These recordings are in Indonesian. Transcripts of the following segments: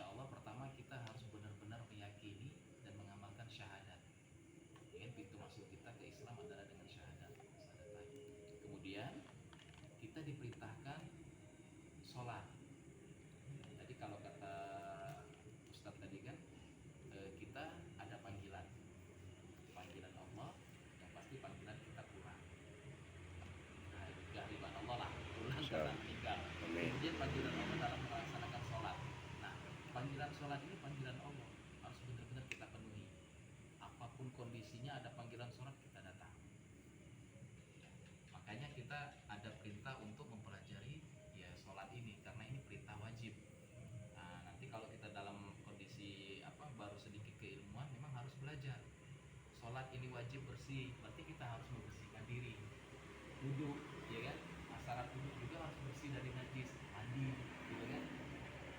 insya Allah pertama kita harus benar-benar meyakini dan mengamalkan syahadat. Ya, pintu masuk kita ke Islam adalah dengan syahadat. Kemudian kita diperintahkan sholat. Tadi kalau kata Ustadz tadi kan kita ada panggilan Allah, yang pasti panggilan kita pulang. Nah, kehadiran Allah lah, pulang karena meninggal. Kemudian panggilan Allah dalam melaksanakan sholat. Nah, panggilan sholat ini panggilan Allah, harus benar-benar kita penuhi. Apapun kondisinya ada panggilan sholat, kita datang. Makanya kita ada perintah untuk mempelajari ya sholat ini, karena ini perintah wajib. Nah, nanti kalau kita dalam kondisi baru sedikit keilmuan, memang harus belajar. Sholat ini wajib bersih, berarti kita harus membersihkan diri. Wudhu, ya kan? Syarat wudhu juga harus bersih dari najis, mandi, gitu kan?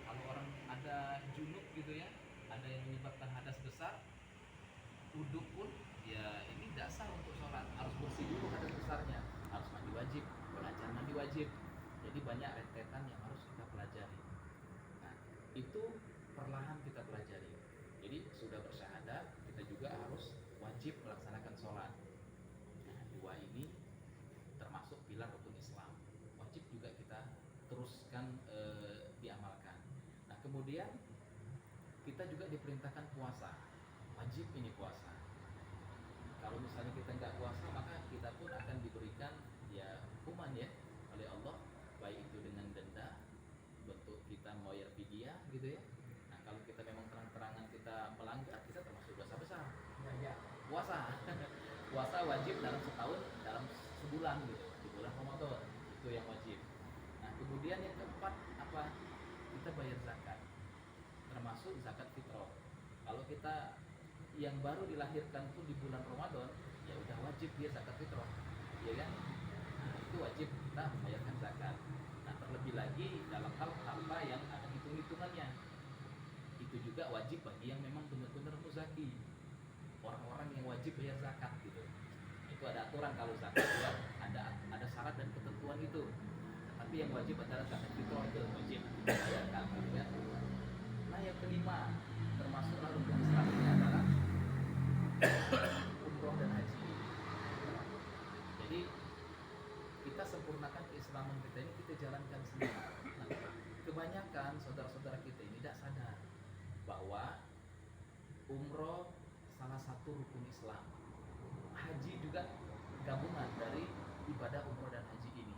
Kalau orang ada junub gitu ya, ada yang menyebabkan hadas besar, wudhu pun ya ini tidak sah untuk sholat, harus bersih dulu hadas besarnya, harus mandi wajib, belajar mandi wajib. Jadi banyak rentetan yang harus kita pelajari. Nah, itu perlahan kita pelajari. Jadi sudah bersyahadat, kita juga harus wajib melaksanakan sholat. Nah, dua ini termasuk pilar rukun Islam, wajib juga kita teruskan diamalkan. Nah, kemudian kita juga diperintahkan puasa, wajib ini puasa. Kalau misalnya kita nggak puasa, maka kita pun akan diberikan ya hukuman ya oleh Allah, baik itu dengan denda, bentuk kita membayar fidyah gitu ya. Nah, kalau kita memang terang-terangan kita melanggar, kita termasuk dosa besar. Ya. Puasa, puasa wajib dalam setahun, dalam sebulan gitu, di bulan Ramadan itu yang wajib. Nah, kemudian yang keempat apa? Kita bayar zakat, termasuk zakat fitrah. Kalau kita yang baru dilahirkan tuh di bulan Ramadan, ya udah wajib dia zakat fitrah, ya kan? Nah, itu wajib kita membayarkan zakat. Nah, terlebih lagi dalam hal harta yang ada hitung-hitungannya, itu juga wajib bagi yang memang benar-benar muzaki, orang-orang yang wajib bayar zakat gitu. Itu ada aturan kalau zakat ya, ada syarat dan ketentuan itu. Tapi yang wajib adalah zakat fitrah, itu wajib dibayarkan ya. Nah, yang kelima termasuklah rukun Islam ini adalah umroh dan haji. Jadi kita sempurnakan keislaman kita ini, kita jalankan sendiri. Nah, kebanyakan saudara-saudara kita ini tidak sadar bahwa umroh salah satu rukun Islam, haji juga gabungan dari ibadah umroh dan haji ini.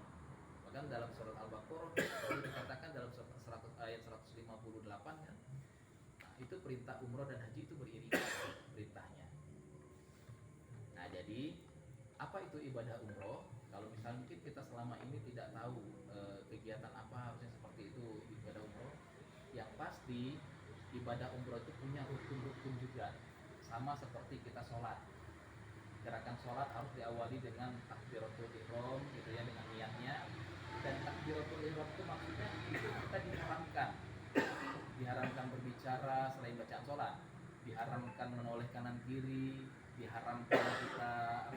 Bahkan dalam surat Al-Baqarah dikatakan dalam ayat 158 kan, nah, itu perintah umroh dan haji itu beriringan perintahnya. Nah, jadi apa itu ibadah umroh? Kalau misalnya mungkin kita selama ini tidak tahu kegiatan apa harusnya seperti itu ibadah umroh, yang pasti ibadah umroh itu punya rukun-rukun juga, sama seperti kita sholat. Gerakan sholat harus diawali dengan takbiratul ihram gitu ya, dengan niatnya. Dan takbiratul ihram itu maksudnya itu kita diharamkan berbicara selain bacaan sholat, diharamkan menoleh kanan kiri, diharamkan kita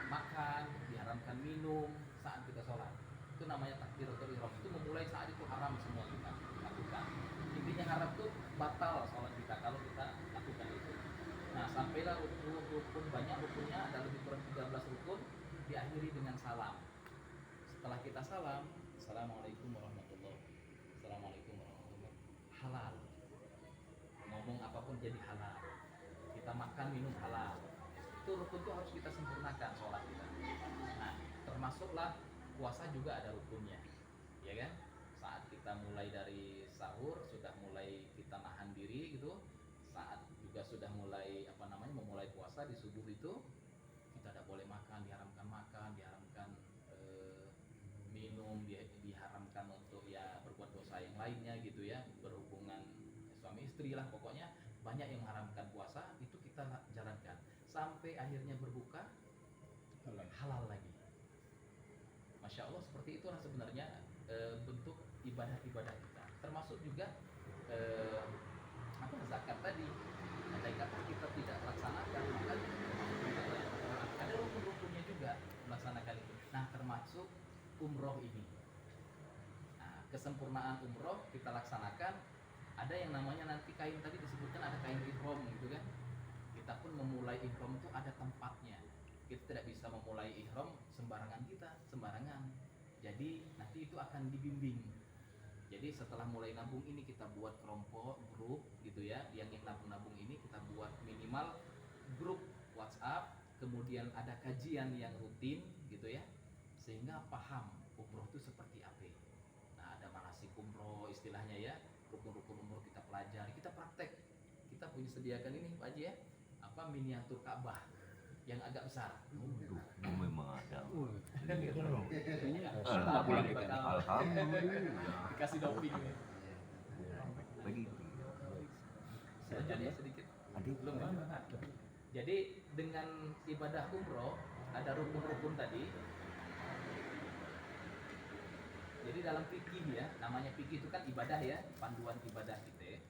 makan, diharamkan minum saat kita sholat. Itu namanya takbiratul ihram. Itu memulai saat itu haram semua kita lakukan. Intinya haram itu batal sholat kita kalau kita lakukan itu. Nah, sampailah rukun, banyak rukunnya, ada lebih kurang 13 rukun, diakhiri dengan salam. Setelah kita salam, Assalamualaikum warahmatullahi wabarakatuh. Assalamualaikum warahmatullahi wabarakatuh. Halal. Ngomong apapun jadi halal. Kita makan minum halal. Itu rukun itu harus kita sempurnakan sholat kita. Nah, termasuklah puasa juga ada rukunnya, ya kan? Saat kita mulai dari sahur sudah mulai kita nahan diri gitu. Saat juga sudah mulai memulai puasa di subuh itu kita tidak boleh makan, diharamkan minum, diharamkan untuk ya berbuat dosa yang lainnya gitu ya, berhubungan suami istri lah, pokoknya banyak yang mengharamkan puasa. Itu kita jalankan sampai akhirnya berbuka halal lagi. Masya Allah, seperti itulah sebenarnya bentuk ibadah-ibadah kita, termasuk juga zakat tadi. Andai kata kita tidak laksanakan, maka ada rukun-rukunnya juga melaksanakan itu. Nah, termasuk umroh ini. Nah, kesempurnaan umroh kita laksanakan, ada yang namanya nanti kain tadi disebutkan ada kain ihram gitu kan. Kita pun memulai ihram itu ada tempatnya. Kita tidak bisa memulai ihram sembarangan sembarangan. Jadi nanti itu akan dibimbing. Jadi setelah mulai nabung ini kita buat kelompok, grup gitu ya. Yang nabung-nabung ini kita buat minimal grup WhatsApp, kemudian ada kajian yang rutin gitu ya. Sehingga paham umroh itu seperti apa. Nah, ada manasik umroh istilahnya ya. Rukun-rukun umroh kita pelajari, kita praktek. Kita punya sediakan ini Pak Haji ya. Apa miniatur Ka'bah yang agak besar. Memang ada. Alhamdulillah. Dikasih doping. Begitu. Jadi sedikit. Adik. Belum ya? Jadi dengan ibadah umroh ada rukun-rukun tadi. Jadi dalam fikih ya, namanya fikih itu kan ibadah ya, panduan ibadah kita.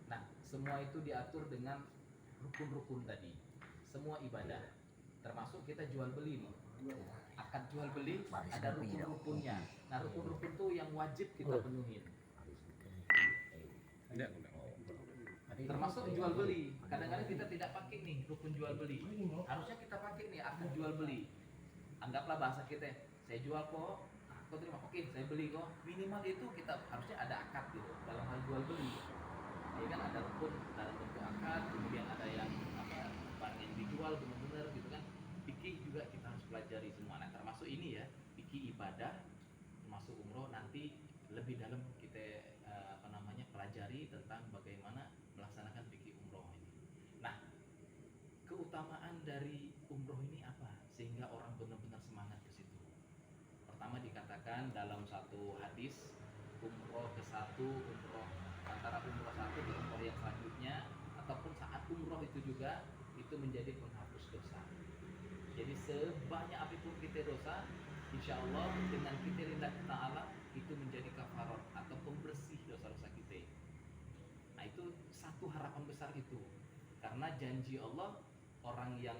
Nah, semua itu diatur dengan rukun-rukun tadi. Semua ibadah, termasuk kita jual beli nih. Akad jual beli ada rukun-rukunnya. Nah, rukun-rukun itu yang wajib kita penuhin. Termasuk jual beli. Kadang-kadang kita tidak pakai nih rukun jual beli. Harusnya kita pakai nih akad jual beli. Anggaplah bahasa kita, saya jual kok, kau terima, oke saya beli kok. Minimal itu kita harusnya ada akad gitu dalam hal jual beli. Ya kan ada rukun dalam bentuk akad, kemudian ada yang barang yang dijual benar-benar gitu kan. Fikih juga kita harus pelajari semua. Nah, termasuk ini ya, fikih ibadah, termasuk umroh nanti lebih dalam kita pelajari tentang bagaimana melaksanakan fikih umroh ini. Nah, keutamaan dari umroh ini apa sehingga orang benar-benar semangat ke situ? Pertama dikatakan dalam satu hadis, umroh ke satu, umroh antara umroh satu ke umroh yang selanjutnya ataupun saat umroh itu juga itu menjadi penghapus dosa. Jadi sebanyak apapun kita dosa, insya Allah dengan kita lillahi ta'ala itu menjadi kafarat atau pembersih dosa-dosa kita. Nah, itu satu harapan besar itu. Karena janji Allah, orang yang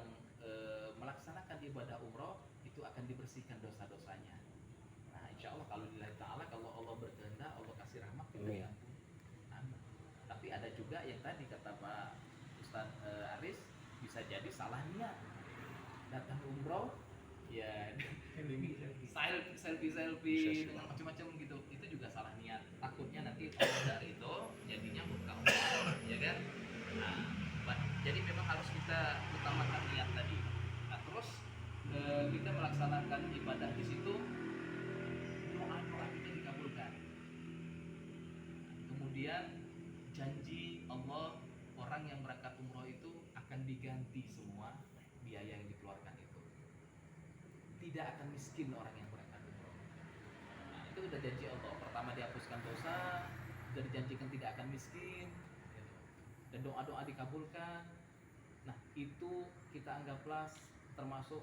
melaksanakan ibadah umroh itu akan dibersihkan dosa-dosanya. Nah, insya Allah kalau lillahi ta'ala, kalau Allah berkehendak, Allah kasih rahmat kita diampuni. Tapi ada juga yang tadi kata Pak Ustadz Aris, bisa jadi salah niat. Datang umroh ya selfie dengan macam-macam gitu, itu juga salah niat. Takutnya nanti dari itu jadinya murka Allah, ya kan. Nah, jadi memang harus kita utamakan niat tadi. Nah, terus kita melaksanakan ibadah di situ, doa-doa kita dikabulkan. Kemudian janji Allah, orang yang berangkat umroh itu akan diganti semua biaya yang dikeluarkan itu. Tidak akan miskin orang yang berangkat umroh. Nah, itu udah janji Allah. Pertama dihapuskan dosa, sudah dijanjikan tidak akan miskin, dan doa-doa dikabulkan. Nah, itu kita anggaplah termasuk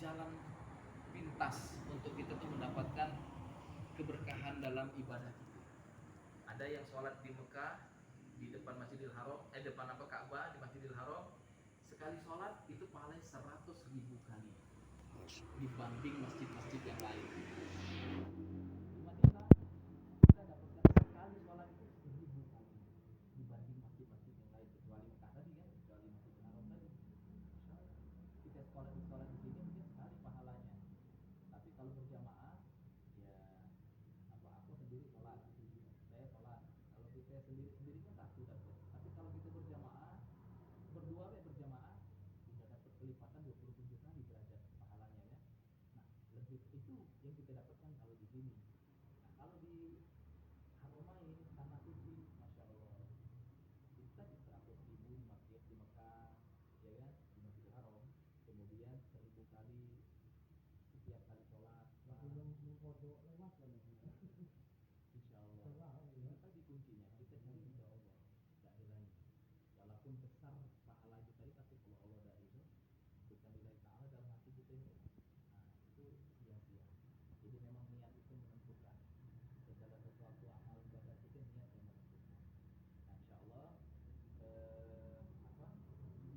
jalan pintas untuk kita tuh mendapatkan keberkahan dalam ibadah kita. Ada yang sholat di Mekah di depan Masjidil Haram, depan Ka'bah di Masjidil Haram, sekali sholat itu pahalanya 100.000 kali dibanding masjid-masjid yang lain. Di Madinah kita dapatkan sekali sholat itu 1.000 kali dibanding masjid-masjid yang lain, kecuali Mekah tadi kan, kecuali Masjidil Haram tadi. Kita sholat di sini mungkin sekali pahalanya. Tapi kalau berjamaah ya aku sendiri sholat, saya sholat. Kalau kita sendiri kan satu dapat. Tapi kalau kita berjamaah, berdua berjamaah sudah dapat kelipatan 27 kali derajat pahalanya ya. Nah, lebih itu yang kita dapatkan kalau di sini. Nah, kalau di Haramain tanah suci, masya Allah, kita di 100.000 di masjid di Mekah, ya kan, di Masjidil Haram, kemudian 1.000 kali setiap kali sholat. Insya Allah, itu tadi kuncinya, kita cari ridha Allah, gak ada lain. Walaupun besar pahala itu tadi, tapi kalau Allah dari itu bukan nilai ta'ala dalam hati kita ini, nah itu sia-sia. Jadi memang niat itu menentukan segala sesuatu amal ibadah kita, niat yang menentukan. Nah, insya Allah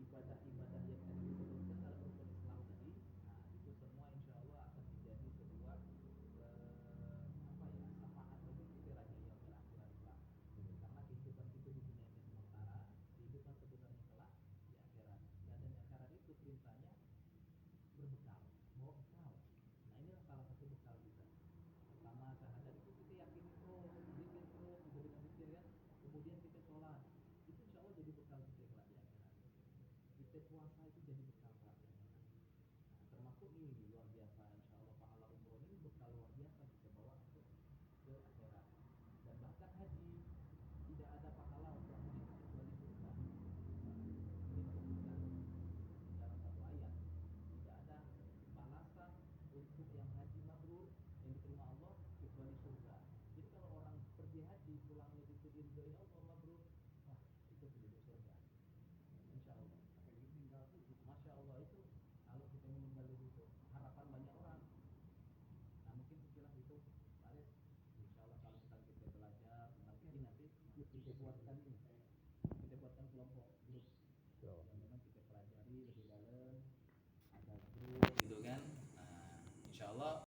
ibadah-ibadah yang tadi disebutkan dalam rukun Islam tadi, nah itu semua insya Allah akan menjadi sebuah puasa itu jadi betapa enak. Nah, termasuk ini luar